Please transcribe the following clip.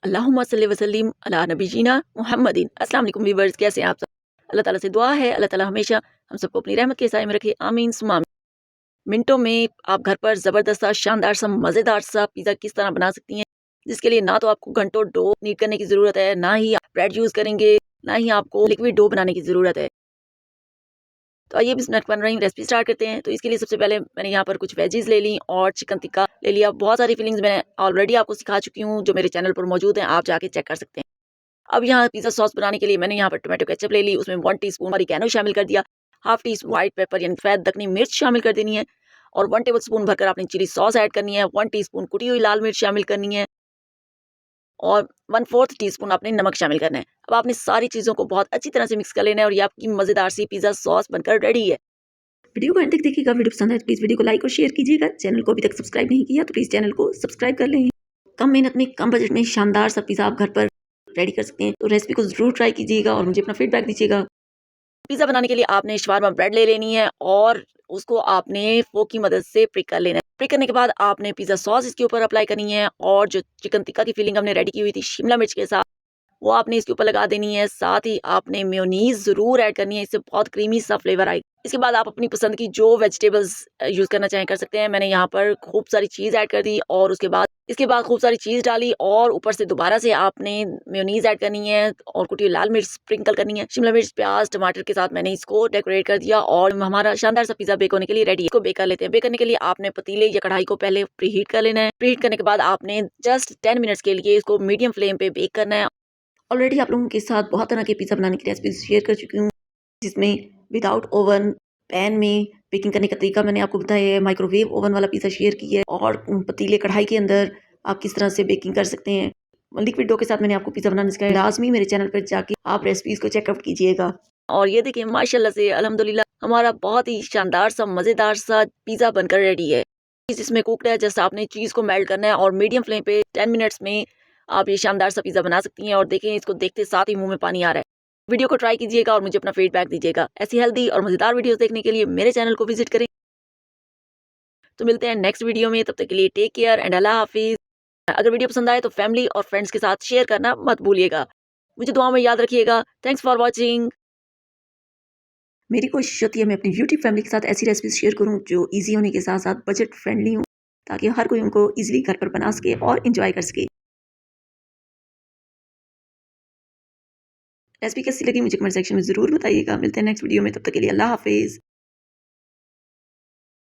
अल्लाहुम्मा सल्ली वसल्लिम अला नबीना मुहम्मदिन। अस्सलाम वालेकुम व्यूअर्स, कैसे हैं आप सब? अल्लाह ताला से दुआ है अल्लाह ताला हमेशा हम सबको अपनी रहमत के साए में रखे, आमीन सुमा आमीन। मिनटों में आप घर पर ज़बरदस्त सा शानदार सा मज़ेदार सा पिज़्ज़ा किस तरह बना सकती हैं, जिसके लिए ना तो आपको घंटों डो नीड करने की ज़रूरत है, ना ही आप ब्रेड यूज़ करेंगे, ना ही आपको लिक्विड डो बनाने की ज़रूरत है। तो आइए बिस्मिल्लाह बन रही रेसिपी स्टार्ट करते हैं। तो इसके लिए सबसे पहले मैंने यहाँ पर कुछ वेजीज ले ली और चिकन टिक्का ले लिया। बहुत सारी फीलिंग्स मैंने ऑलरेडी आपको सिखा चुकी हूँ, जो मेरे चैनल पर मौजूद हैं, आप जाके चेक कर सकते हैं। अब यहाँ पिज़्ज़ा सॉस बनाने के लिए मैंने यहाँ पर टोमेटो केचप ले ली, उसमें 1 टीस्पून ऑरिगैनो शामिल कर दिया, half tea spoon white paper यानी सफ़ेद दखनी मिर्च शामिल कर देनी है और 1 टेबल स्पून भरकर आपने चिली सॉस ऐड करनी है, 1 टीस्पून कुटी हुई लाल मिर्च शामिल करनी है और 1/4 टीस्पून आपने नमक शामिल करना है। अब आपने सारी चीज़ों को बहुत अच्छी तरह से मिक्स कर लेना है और ये आपकी मज़ेदार सी पिज़्ज़ा सॉस बनकर रेडी है। वीडियो को अंत तक देखिएगा। वीडियो पसंद है तो प्लीज़ वीडियो को लाइक और शेयर कीजिएगा। चैनल को अभी तक सब्सक्राइब नहीं किया तो प्लीज़ चैनल को सब्सक्राइब कर लें। कम मेहनत में कम बजट में शानदार सा पिज़्ज़ा आप घर पर रेडी कर सकते हैं, तो रेसिपी को ज़रूर ट्राई कीजिएगा और मुझे अपना फीडबैक दीजिएगा। पिज़्ज़ा बनाने के लिए आपने शवारमा ब्रेड ले लेनी है और उसको आपने फोक की मदद से प्रिक कर लेना है। प्रिक करने के बाद आपने पिज़्ज़ा सॉस इसके ऊपर अप्लाई करनी है और जो चिकन टिक्का की फिलिंग हमने रेडी की हुई थी शिमला मिर्च के साथ, वो आपने इसके ऊपर लगा देनी है। साथ ही आपने मेयोनीज़ ज़रूर ऐड करनी है, इससे बहुत क्रीमी सा फ्लेवर आएगा। इसके बाद आप अपनी पसंद की जो वेजिटेबल्स यूज़ करना चाहें कर सकते हैं। मैंने यहाँ पर खूब सारी चीज़ ऐड कर दी और इसके बाद खूब सारी चीज़ डाली और ऊपर से दोबारा से आपने मेयोनीज़ ऐड करनी है और कुटी हुई लाल मिर्च स्प्रिंकल करनी है। शिमला मिर्च, प्याज, टमाटर के साथ मैंने इसको डेकोरेट कर दिया और हमारा शानदार सा पिज़्ज़ा बेक होने के लिए रेडी है। इसको बेक कर लेते हैं। बेक करने के लिए आपने पतीले या कढ़ाई को पहले प्रीहीट कर लेना है। प्रीहीट करने के बाद आपने जस्ट 10 मिनट्स के लिए इसको मीडियम फ्लेम पे बेक करना है। ऑलरेडी आप लोगों के साथ बहुत तरह के पिज़्ज़ा बनाने की रेसिपीज शेयर कर चुकी हूँ, जिसमें विदाउट ओवन पैन में बेकिंग करने का तरीका मैंने आपको बताया है। माइक्रोवेव ओवन वाला पिज़्ज़ा शेयर किया है और पतीले कढ़ाई के अंदर आप किस तरह से बेकिंग कर सकते हैं। लिक्विड डो के साथ मैंने आपको पिज़्ज़ा बनाना सिखाया। लाजमी मेरे चैनल पर जाके आप रेसिपीज को चेकआउट कीजिएगा। और ये देखिए माशाल्लाह से अल्हम्दुलिल्लाह हमारा बहुत ही शानदार सा मज़ेदार सा पिज़्ज़ा बनकर रेडी है। चीज़ इसमें कुक्ड है, जस्ट आपने चीज़ को मेल्ट करना है और मीडियम फ्लेम पे 10 मिनट्स में आप ये शानदार सा पिज़्ज़ा बना सकती हैं। और देखें, इसको देखते साथ ही मुंह में पानी आ रहा है। वीडियो को ट्राई कीजिएगा और मुझे अपना फीडबैक दीजिएगा। ऐसी हेल्दी और मज़ेदार वीडियोस देखने के लिए मेरे चैनल को विजिट करें। तो मिलते हैं नेक्स्ट वीडियो में, तब तक के लिए टेक केयर एंड अल्लाह हाफिज़। अगर वीडियो पसंद आए तो फैमिली और फ्रेंड्स के साथ शेयर करना मत भूलिएगा। मुझे दुआ में याद रखिएगा। Thanks for watching. मेरी कोशिश होती है मैं अपनी यूट्यूब फैमिली के साथ ऐसी रेसिपीज शेयर करूं जो इजी होने के साथ साथ बजट फ्रेंडली हो, ताकि हर कोई उनको इजीली घर पर बना सके और इंजॉय कर सके। रेसिपी कैसी लगी मुझे कमेंट सेक्शन में ज़रूर बताइएगा। मिलते हैं नेक्स्ट वीडियो में, तब तक के लिए अल्लाह हाफिज़।